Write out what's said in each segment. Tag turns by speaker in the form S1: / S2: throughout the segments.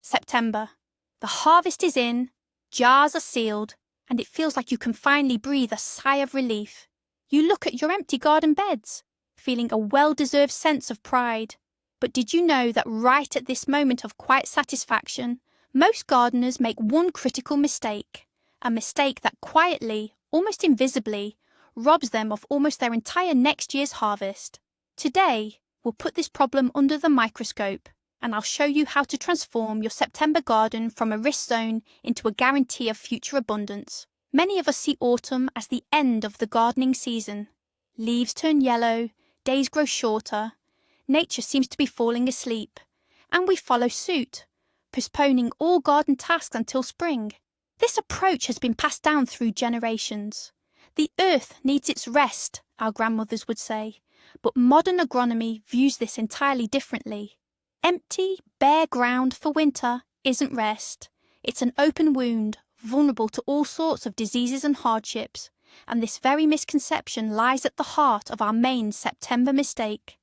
S1: September. The harvest is in, jars are sealed, and it feels like you can finally breathe a sigh of relief. You look at your empty garden beds, feeling a well-deserved sense of pride. But did you know that right at this moment of quiet satisfaction, most gardeners make one critical mistake, a mistake that quietly, almost invisibly, robs them of almost their entire next year's harvest? Today, we'll put this problem under the microscope, and I'll show you how to transform your September garden from a risk zone into a guarantee of future abundance. Many of us see autumn as the end of the gardening season. Leaves turn yellow, days grow shorter, nature seems to be falling asleep, and we follow suit, postponing all garden tasks until spring. This approach has been passed down through generations. The earth needs its rest, our grandmothers would say, but modern agronomy views this entirely differently. Empty, bare ground for winter isn't rest. It's an open wound, vulnerable to all sorts of diseases and hardships, and this very misconception lies at the heart of our main September mistake.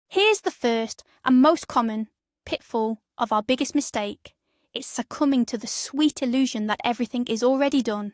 S1: Here's the first and most common pitfall of our biggest mistake. It's succumbing to the sweet illusion that everything is already done.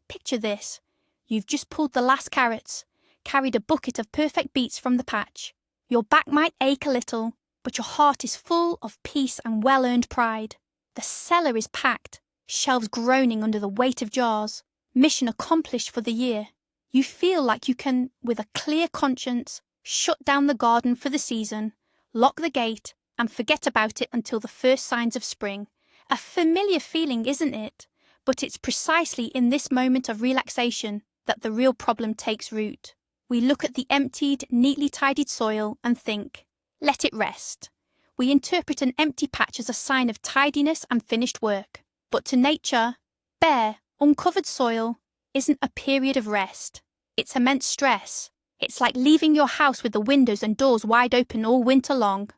S1: Picture this. You've just pulled the last carrots, carried a bucket of perfect beets from the patch. Your back might ache a little, but your heart is full of peace and well-earned pride. The cellar is packed, shelves groaning under the weight of jars. Mission accomplished for the year. You feel like you can, with a clear conscience, shut down the garden for the season, lock the gate, and forget about it until the first signs of spring. A familiar feeling, isn't it? But it's precisely in this moment of relaxation that the real problem takes root. We look at the emptied, neatly tidied soil and think, let it rest. We interpret an empty patch as a sign of tidiness and finished work. But to nature, bare, uncovered soil isn't a period of rest. It's immense stress. It's like leaving your house with the windows and doors wide open all winter long.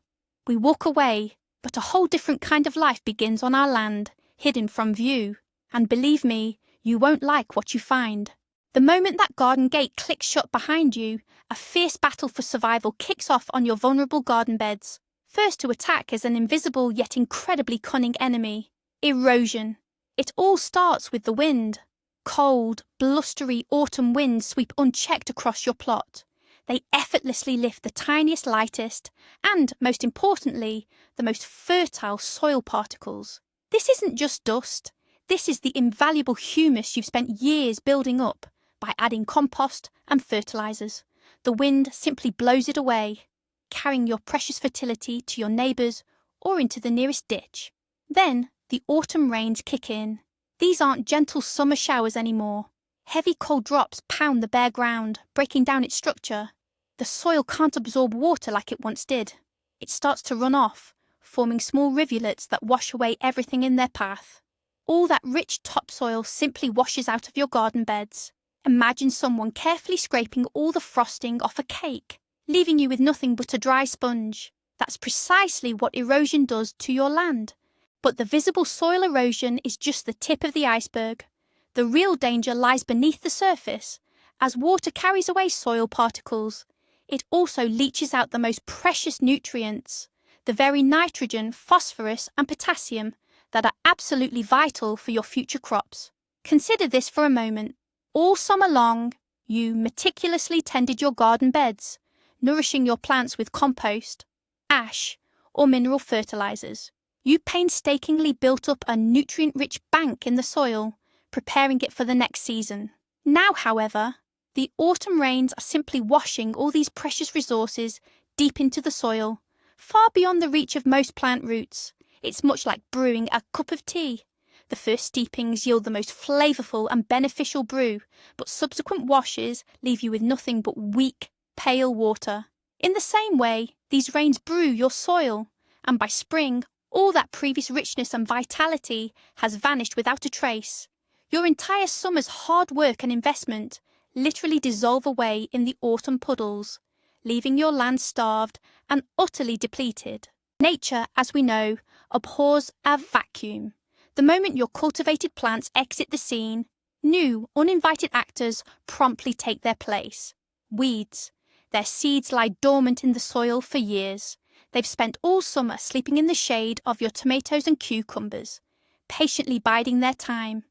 S1: We walk away, but a whole different kind of life begins on our land, hidden from view. And believe me, you won't like what you find. The moment that garden gate clicks shut behind you, a fierce battle for survival kicks off on your vulnerable garden beds. First to attack is an invisible yet incredibly cunning enemy: erosion. It all starts with the wind. Cold, blustery autumn winds sweep unchecked across your plot. They effortlessly lift the tiniest, lightest, and, most importantly, the most fertile soil particles. This isn't just dust. This is the invaluable humus you've spent years building up by adding compost and fertilizers. The wind simply blows it away, carrying your precious fertility to your neighbours or into the nearest ditch. Then the autumn rains kick in. These aren't gentle summer showers anymore. Heavy cold drops pound the bare ground, breaking down its structure. The soil can't absorb water like it once did. It starts to run off, forming small rivulets that wash away everything in their path. All that rich topsoil simply washes out of your garden beds. Imagine someone carefully scraping all the frosting off a cake, leaving you with nothing but a dry sponge. That's precisely what erosion does to your land. But the visible soil erosion is just the tip of the iceberg. The real danger lies beneath the surface. As water carries away soil particles, it also leaches out the most precious nutrients, the very nitrogen, phosphorus, and potassium that are absolutely vital for your future crops. Consider this for a moment. All summer long, you meticulously tended your garden beds, nourishing your plants with compost, ash, or mineral fertilizers. You painstakingly built up a nutrient-rich bank in the soil, preparing it for the next season. Now, however, the autumn rains are simply washing all these precious resources deep into the soil, far beyond the reach of most plant roots. It's much like brewing a cup of tea. The first steepings yield the most flavourful and beneficial brew, but subsequent washes leave you with nothing but weak, pale water. In the same way, these rains brew your soil, and by spring, all that previous richness and vitality has vanished without a trace. Your entire summer's hard work and investment literally dissolve away in the autumn puddles, leaving your land starved and utterly depleted. Nature, as we know, abhors a vacuum. The moment your cultivated plants exit the scene, new, uninvited actors promptly take their place. Weeds. Their seeds lie dormant in the soil for years. They've spent all summer sleeping in the shade of your tomatoes and cucumbers, patiently biding their time.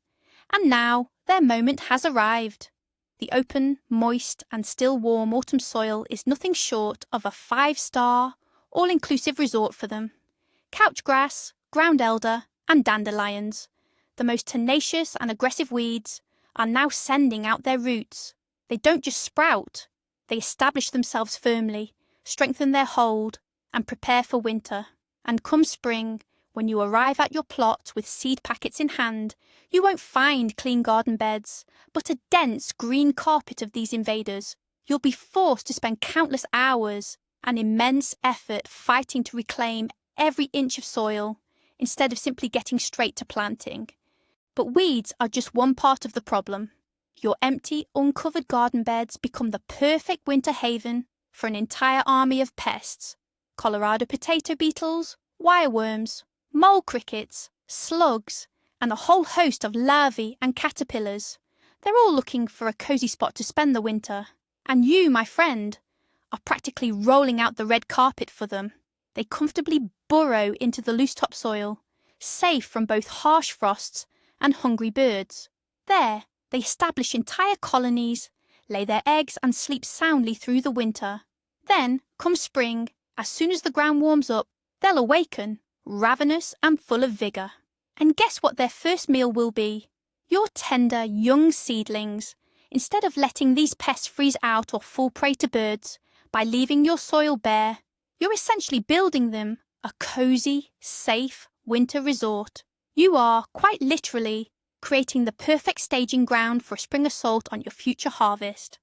S1: And now their moment has arrived. The open, moist and still warm autumn soil is nothing short of a 5-star, all-inclusive resort for them. Couch grass, ground elder and dandelions, the most tenacious and aggressive weeds, are now sending out their roots. They don't just sprout, they establish themselves firmly, strengthen their hold and prepare for winter. And come spring, when you arrive at your plot with seed packets in hand, you won't find clean garden beds, but a dense green carpet of these invaders. You'll be forced to spend countless hours and immense effort fighting to reclaim every inch of soil, instead of simply getting straight to planting. But weeds are just one part of the problem. Your empty, uncovered garden beds become the perfect winter haven for an entire army of pests. Colorado potato beetles, wireworms, mole crickets, slugs, and a whole host of larvae and caterpillars. They're all looking for a cosy spot to spend the winter. And you, my friend, are practically rolling out the red carpet for them. They comfortably burrow into the loose topsoil, safe from both harsh frosts and hungry birds. There, they establish entire colonies, lay their eggs and sleep soundly through the winter. Then, come spring, as soon as the ground warms up, they'll awaken, ravenous and full of vigour. And guess what their first meal will be? Your tender, young seedlings. Instead of letting these pests freeze out or fall prey to birds, by leaving your soil bare, you're essentially building them a cosy, safe winter resort. You are, quite literally, creating the perfect staging ground for a spring assault on your future harvest.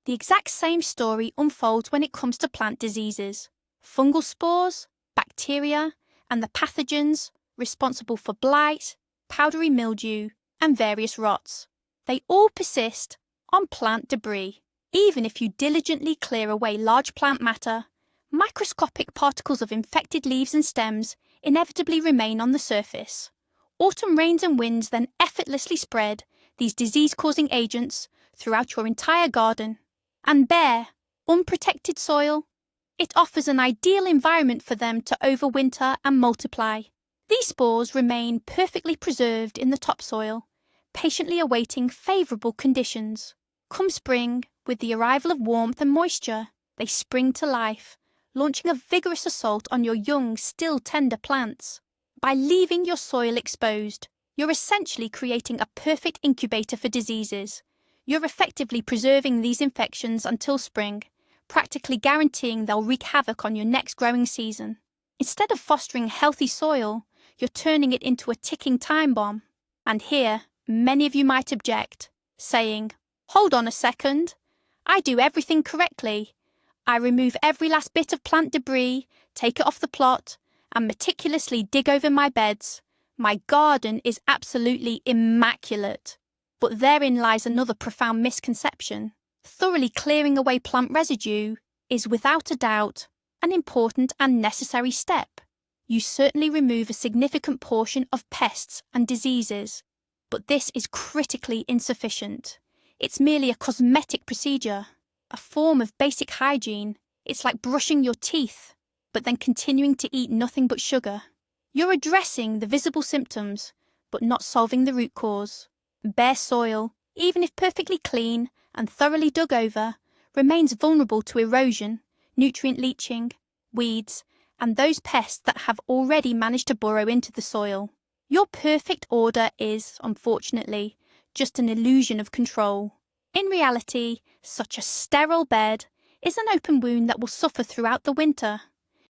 S1: The exact same story unfolds when it comes to plant diseases. Fungal spores, bacteria, and the pathogens responsible for blight, powdery mildew, and various rots. They all persist on plant debris. Even if you diligently clear away large plant matter, microscopic particles of infected leaves and stems inevitably remain on the surface. Autumn rains and winds then effortlessly spread these disease-causing agents throughout your entire garden. And bare, unprotected soil, it offers an ideal environment for them to overwinter and multiply. These spores remain perfectly preserved in the topsoil, patiently awaiting favourable conditions. Come spring, with the arrival of warmth and moisture, they spring to life, launching a vigorous assault on your young, still tender plants. By leaving your soil exposed, you're essentially creating a perfect incubator for diseases. You're effectively preserving these infections until spring, practically guaranteeing they'll wreak havoc on your next growing season. Instead of fostering healthy soil, you're turning it into a ticking time bomb. And here, many of you might object, saying, "Hold on a second. I do everything correctly. I remove every last bit of plant debris, take it off the plot, and meticulously dig over my beds. My garden is absolutely immaculate." But therein lies another profound misconception. Thoroughly clearing away plant residue is without a doubt an important and necessary step. You certainly remove a significant portion of pests and diseases, but this is critically insufficient. It's merely a cosmetic procedure, a form of basic hygiene. It's like brushing your teeth, but then continuing to eat nothing but sugar. You're addressing the visible symptoms, but not solving the root cause. Bare soil, even if perfectly clean and thoroughly dug over, remains vulnerable to erosion, nutrient leaching, weeds, and those pests that have already managed to burrow into the soil. Your perfect order is, unfortunately, just an illusion of control. In reality, such a sterile bed is an open wound that will suffer throughout the winter.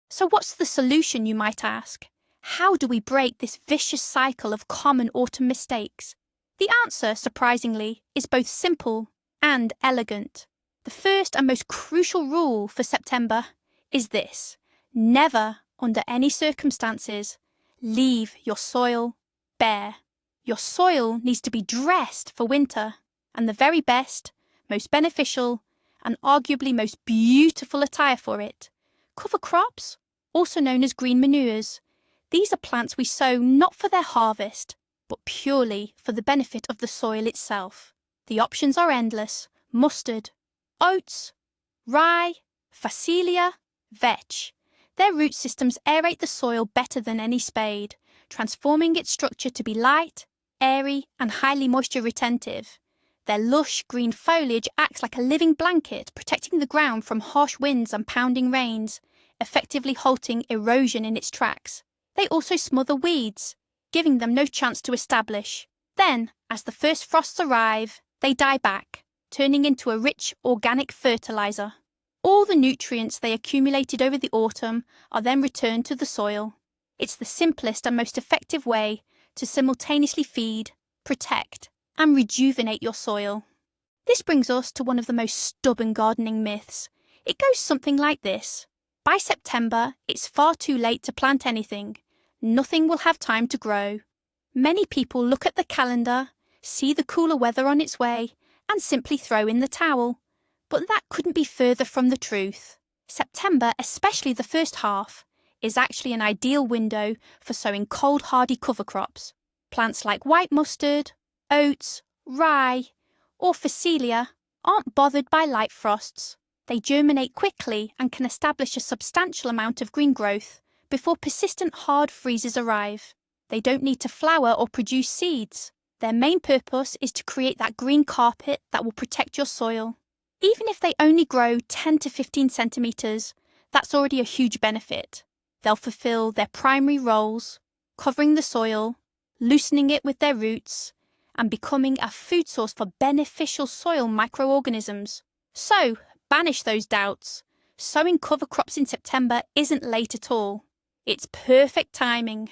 S1: So what's the solution, you might ask? How do we break this vicious cycle of common autumn mistakes? The answer, surprisingly, is both simple and elegant. The first and most crucial rule for September is this: never, under any circumstances, leave your soil bare. Your soil needs to be dressed for winter, and the very best, most beneficial, and arguably most beautiful attire for it: cover crops, also known as green manures. These are plants we sow not for their harvest, but purely for the benefit of the soil itself. The options are endless: mustard, oats, rye, phacelia, vetch. Their root systems aerate the soil better than any spade, transforming its structure to be light, airy, and highly moisture retentive. Their lush green foliage acts like a living blanket, protecting the ground from harsh winds and pounding rains, effectively halting erosion in its tracks. They also smother weeds, giving them no chance to establish. Then, as the first frosts arrive, they die back, turning into a rich organic fertilizer. All the nutrients they accumulated over the autumn are then returned to the soil. It's the simplest and most effective way to simultaneously feed, protect, and rejuvenate your soil. This brings us to one of the most stubborn gardening myths. It goes something like this. By September, it's far too late to plant anything. Nothing will have time to grow. Many people look at the calendar, see the cooler weather on its way, and simply throw in the towel. But that couldn't be further from the truth. September, especially the first half, is actually an ideal window for sowing cold hardy cover crops. Plants like white mustard, oats, rye, or phacelia aren't bothered by light frosts. They germinate quickly and can establish a substantial amount of green growth before persistent hard freezes arrive. They don't need to flower or produce seeds. Their main purpose is to create that green carpet that will protect your soil. Even if they only grow 10 to 15 centimetres, that's already a huge benefit. They'll fulfil their primary roles, covering the soil, loosening it with their roots, and becoming a food source for beneficial soil microorganisms. So, banish those doubts. Sowing cover crops in September isn't late at all. It's perfect timing.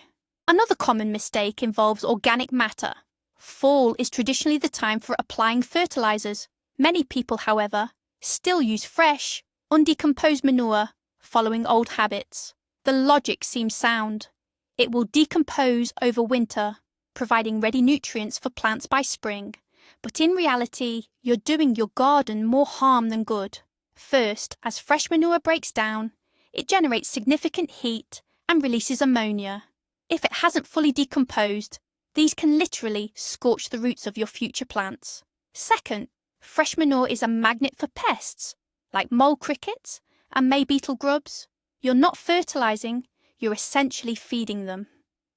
S1: Another common mistake involves organic matter. Fall is traditionally the time for applying fertilizers. Many people, however, still use fresh, undecomposed manure, following old habits. The logic seems sound. It will decompose over winter, providing ready nutrients for plants by spring. But in reality, you're doing your garden more harm than good. First, as fresh manure breaks down, it generates significant heat and releases ammonia. If it hasn't fully decomposed, these can literally scorch the roots of your future plants. Second, fresh manure is a magnet for pests, like mole crickets and May beetle grubs. You're not fertilizing, you're essentially feeding them.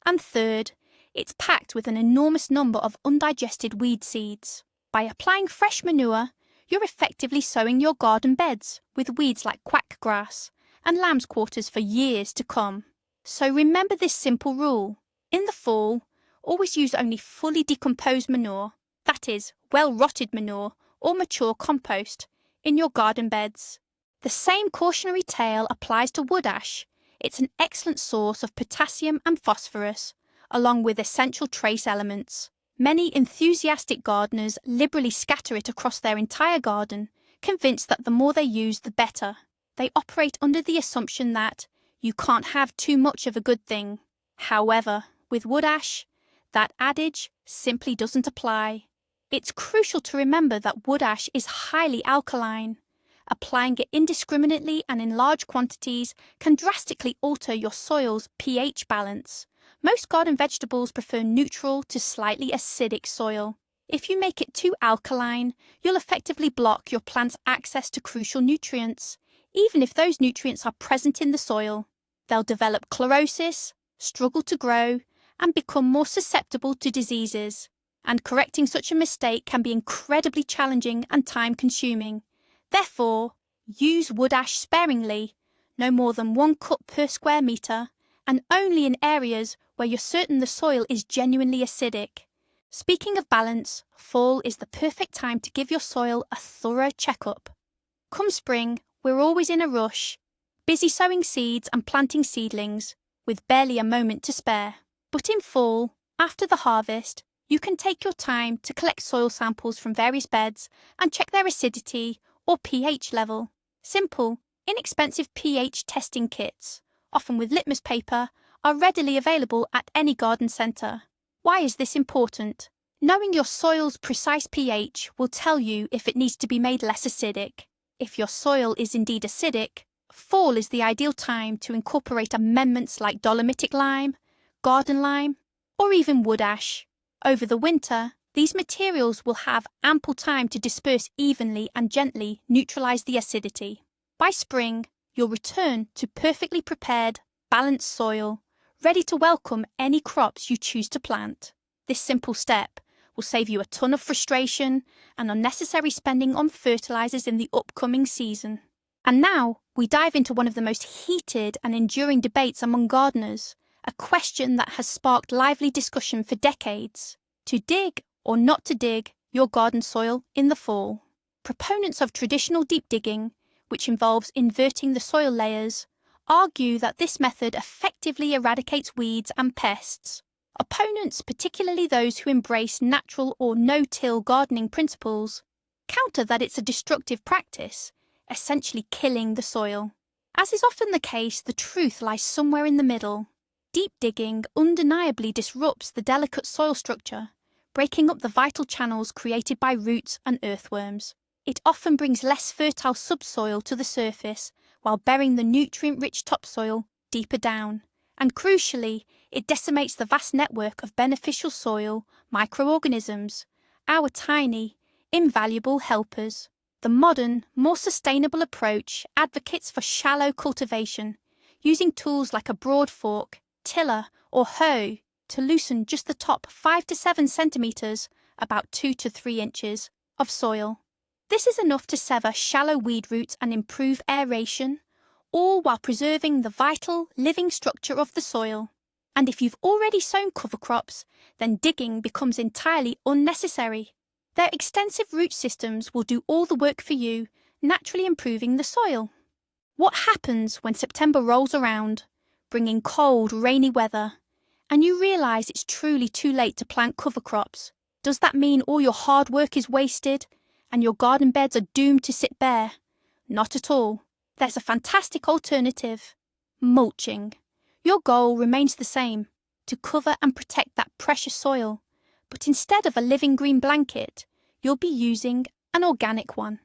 S1: And third, it's packed with an enormous number of undigested weed seeds. By applying fresh manure, you're effectively sowing your garden beds with weeds like quack grass and lamb's quarters for years to come. So remember this simple rule. In the fall, always use only fully decomposed manure, that is, well-rotted manure or mature compost, in your garden beds. The same cautionary tale applies to wood ash. It's an excellent source of potassium and phosphorus, along with essential trace elements. Many enthusiastic gardeners liberally scatter it across their entire garden, convinced that the more they use, the better. They operate under the assumption that you can't have too much of a good thing. However, with wood ash, that adage simply doesn't apply. It's crucial to remember that wood ash is highly alkaline. Applying it indiscriminately and in large quantities can drastically alter your soil's pH balance. Most garden vegetables prefer neutral to slightly acidic soil. If you make it too alkaline, you'll effectively block your plant's access to crucial nutrients. Even if those nutrients are present in the soil, they'll develop chlorosis, struggle to grow, and become more susceptible to diseases. And correcting such a mistake can be incredibly challenging and time-consuming. Therefore, use wood ash sparingly, no more than 1 cup per square metre, and only in areas where you're certain the soil is genuinely acidic. Speaking of balance, fall is the perfect time to give your soil a thorough checkup. Come spring, we're always in a rush, busy sowing seeds and planting seedlings, with barely a moment to spare. But in fall, after the harvest, you can take your time to collect soil samples from various beds and check their acidity or pH level. Simple, inexpensive pH testing kits, often with litmus paper, are readily available at any garden centre. Why is this important? Knowing your soil's precise pH will tell you if it needs to be made less acidic. If your soil is indeed acidic, fall is the ideal time to incorporate amendments like dolomitic lime, garden lime, or even wood ash. Over the winter, these materials will have ample time to disperse evenly and gently neutralise the acidity. By spring, you'll return to perfectly prepared, balanced soil, ready to welcome any crops you choose to plant. This simple step will save you a ton of frustration and unnecessary spending on fertilizers in the upcoming season. And now we dive into one of the most heated and enduring debates among gardeners, a question that has sparked lively discussion for decades: to dig or not to dig your garden soil in the fall. Proponents of traditional deep digging, which involves inverting the soil layers, argue that this method effectively eradicates weeds and pests. Opponents, particularly those who embrace natural or no-till gardening principles, counter that it's a destructive practice, essentially killing the soil. As is often the case, the truth lies somewhere in the middle. Deep digging undeniably disrupts the delicate soil structure, breaking up the vital channels created by roots and earthworms. It often brings less fertile subsoil to the surface while burying the nutrient-rich topsoil deeper down. And crucially, it decimates the vast network of beneficial soil microorganisms, our tiny, invaluable helpers. The modern, more sustainable approach advocates for shallow cultivation, using tools like a broad fork, tiller, or hoe to loosen just the top 5 to 7 centimetres, about 2 to 3 inches, of soil. This is enough to sever shallow weed roots and improve aeration, all while preserving the vital, living structure of the soil. And if you've already sown cover crops, then digging becomes entirely unnecessary. Their extensive root systems will do all the work for you, naturally improving the soil. What happens when September rolls around, bringing cold, rainy weather, and you realise it's truly too late to plant cover crops? Does that mean all your hard work is wasted and your garden beds are doomed to sit bare? Not at all. There's a fantastic alternative: mulching. Your goal remains the same: to cover and protect that precious soil, but instead of a living green blanket, you'll be using an organic one.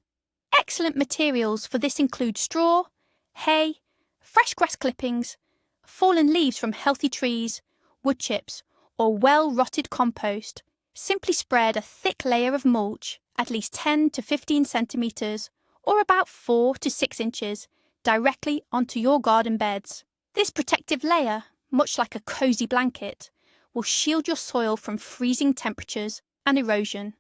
S1: Excellent materials for this include straw, hay, fresh grass clippings, fallen leaves from healthy trees, wood chips, or well-rotted compost. Simply spread a thick layer of mulch, at least 10 to 15 centimetres, or about 4 to 6 inches, directly onto your garden beds. This protective layer, much like a cosy blanket, will shield your soil from freezing temperatures and erosion,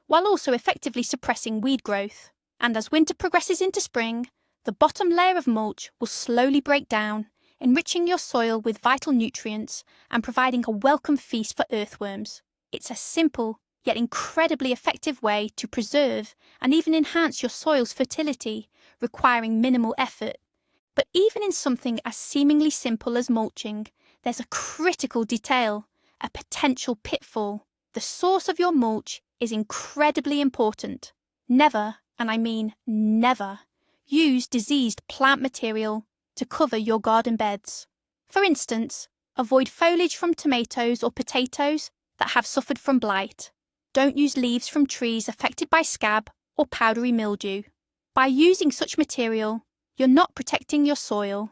S1: while also effectively suppressing weed growth. And as winter progresses into spring, the bottom layer of mulch will slowly break down, enriching your soil with vital nutrients and providing a welcome feast for earthworms. It's a simple, yet incredibly effective way to preserve and even enhance your soil's fertility, requiring minimal effort. But even in something as seemingly simple as mulching, there's a critical detail, a potential pitfall. The source of your mulch is incredibly important. Never, and I mean never, use diseased plant material to cover your garden beds. For instance, avoid foliage from tomatoes or potatoes that have suffered from blight. Don't use leaves from trees affected by scab or powdery mildew. By using such material, you're not protecting your soil.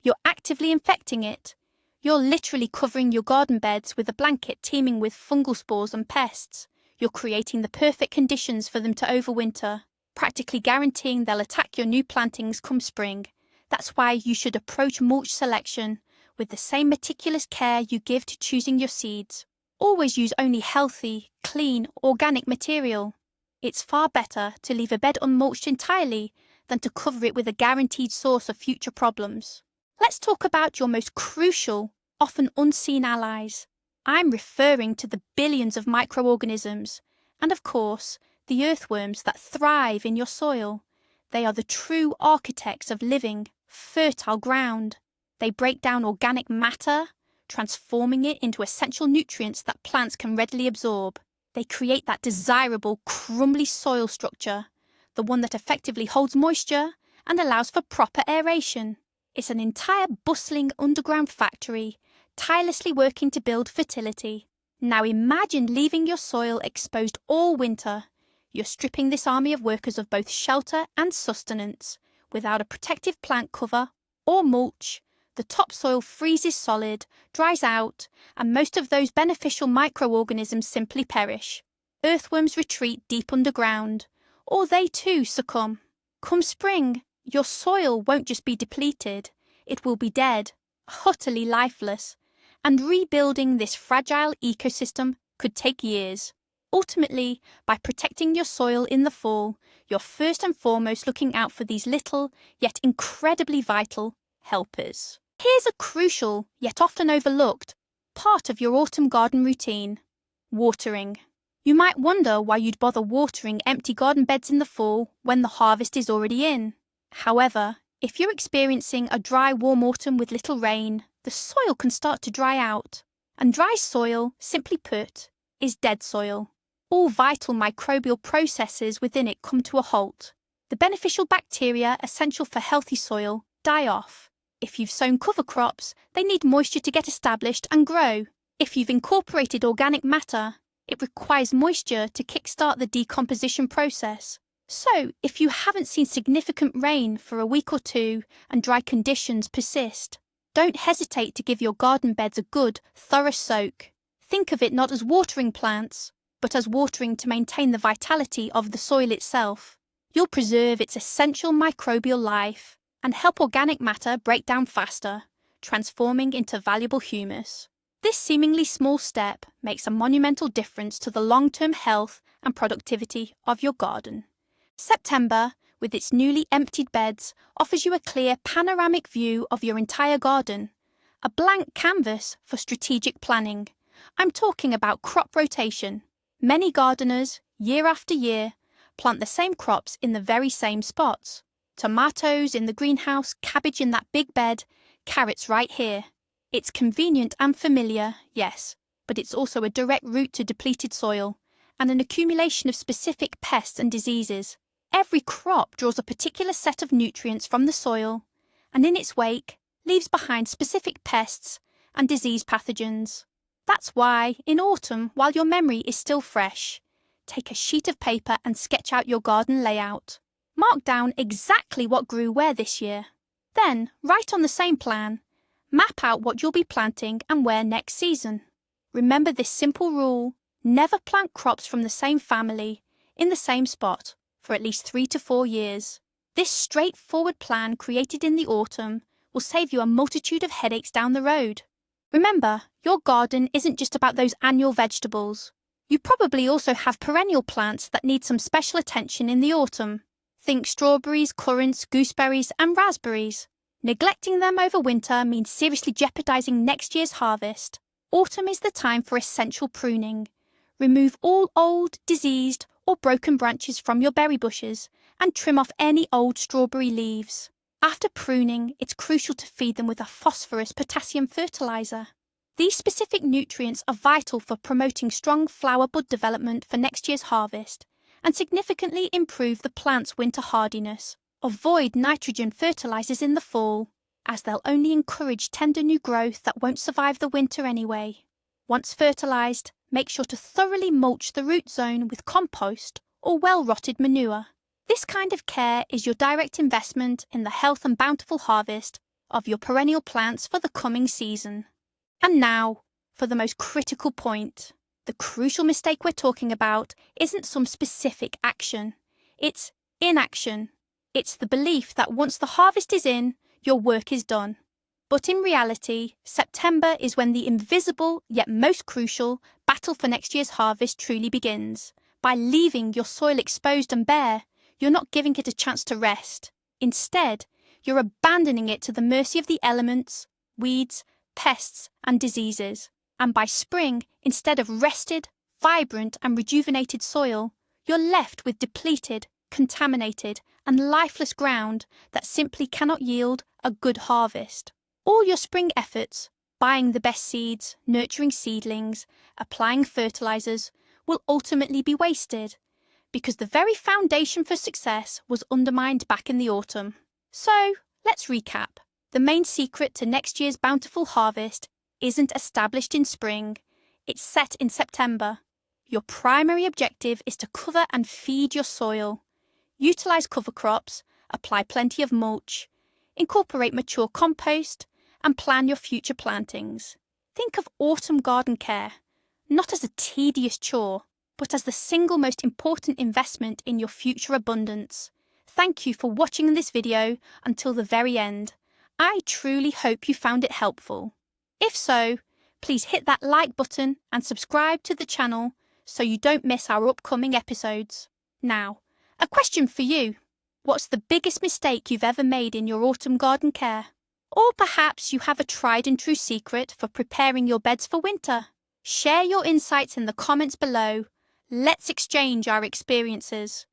S1: You're actively infecting it. You're literally covering your garden beds with a blanket teeming with fungal spores and pests. You're creating the perfect conditions for them to overwinter, practically guaranteeing they'll attack your new plantings come spring. That's why you should approach mulch selection with the same meticulous care you give to choosing your seeds. Always use only healthy, clean, organic material. It's far better to leave a bed unmulched entirely than to cover it with a guaranteed source of future problems. Let's talk about your most crucial, often unseen allies. I'm referring to the billions of microorganisms, and of course, the earthworms that thrive in your soil. They are the true architects of living, fertile ground. They break down organic matter, transforming it into essential nutrients that plants can readily absorb. They create that desirable, crumbly soil structure, the one that effectively holds moisture and allows for proper aeration. It's an entire bustling underground factory, tirelessly working to build fertility. Now imagine leaving your soil exposed all winter. You're stripping this army of workers of both shelter and sustenance. Without a protective plant cover or mulch, the topsoil freezes solid, dries out, and most of those beneficial microorganisms simply perish. Earthworms retreat deep underground, or they too succumb. Come spring, your soil won't just be depleted, it will be dead, utterly lifeless, and rebuilding this fragile ecosystem could take years. Ultimately, by protecting your soil in the fall, you're first and foremost looking out for these little, yet incredibly vital, helpers. Here's a crucial, yet often overlooked, part of your autumn garden routine: watering. You might wonder why you'd bother watering empty garden beds in the fall when the harvest is already in. However, if you're experiencing a dry, warm autumn with little rain, the soil can start to dry out. And dry soil, simply put, is dead soil. All vital microbial processes within it come to a halt. The beneficial bacteria essential for healthy soil die off. If you've sown cover crops, they need moisture to get established and grow. If you've incorporated organic matter, it requires moisture to kickstart the decomposition process. So, if you haven't seen significant rain for a week or two and dry conditions persist, don't hesitate to give your garden beds a good, thorough soak. Think of it not as watering plants, but as watering to maintain the vitality of the soil itself. You'll preserve its essential microbial life and help organic matter break down faster, transforming into valuable humus. This seemingly small step makes a monumental difference to the long-term health and productivity of your garden. September, with its newly emptied beds, offers you a clear panoramic view of your entire garden, a blank canvas for strategic planning. I'm talking about crop rotation. Many gardeners, year after year, plant the same crops in the very same spots. Tomatoes in the greenhouse, cabbage in that big bed, carrots right here. It's convenient and familiar, yes, but it's also a direct route to depleted soil and an accumulation of specific pests and diseases. Every crop draws a particular set of nutrients from the soil, and in its wake, leaves behind specific pests and disease pathogens. That's why, in autumn, while your memory is still fresh, take a sheet of paper and sketch out your garden layout. Mark down exactly what grew where this year. Then, write on the same plan, map out what you'll be planting and where next season. Remember this simple rule: never plant crops from the same family in the same spot for at least 3 to 4 years. This straightforward plan created in the autumn will save you a multitude of headaches down the road. Remember, your garden isn't just about those annual vegetables. You probably also have perennial plants that need some special attention in the autumn. Think strawberries, currants, gooseberries, and raspberries. Neglecting them over winter means seriously jeopardizing next year's harvest. Autumn is the time for essential pruning. Remove all old, diseased, or broken branches from your berry bushes and trim off any old strawberry leaves. After pruning, it's crucial to feed them with a phosphorus potassium fertilizer. These specific nutrients are vital for promoting strong flower bud development for next year's harvest and significantly improve the plant's winter hardiness. Avoid nitrogen fertilizers in the fall, as they'll only encourage tender new growth that won't survive the winter anyway. Once fertilized, make sure to thoroughly mulch the root zone with compost or well-rotted manure. This kind of care is your direct investment in the health and bountiful harvest of your perennial plants for the coming season. And now, for the most critical point. The crucial mistake we're talking about isn't some specific action. It's inaction. It's the belief that once the harvest is in, your work is done. But in reality, September is when the invisible, yet most crucial, battle for next year's harvest truly begins. By leaving your soil exposed and bare, you're not giving it a chance to rest. Instead, you're abandoning it to the mercy of the elements, weeds, pests, and diseases. And by spring, instead of rested, vibrant, and rejuvenated soil, you're left with depleted, contaminated, and lifeless ground that simply cannot yield a good harvest. All your spring efforts, buying the best seeds, nurturing seedlings, applying fertilizers, will ultimately be wasted, because the very foundation for success was undermined back in the autumn. So, let's recap. The main secret to next year's bountiful harvest isn't established in spring, it's set in September. Your primary objective is to cover and feed your soil. Utilize cover crops, apply plenty of mulch, incorporate mature compost, and plan your future plantings. Think of autumn garden care, not as a tedious chore, but as the single most important investment in your future abundance. thank you for watching this video until the very end. I truly hope you found it helpful. If so, please hit that like button and subscribe to the channel so you don't miss our upcoming episodes. Now, a question for you. What's the biggest mistake you've ever made in your autumn garden care? Or perhaps you have a tried and true secret for preparing your beds for winter? Share your insights in the comments below. Let's exchange our experiences.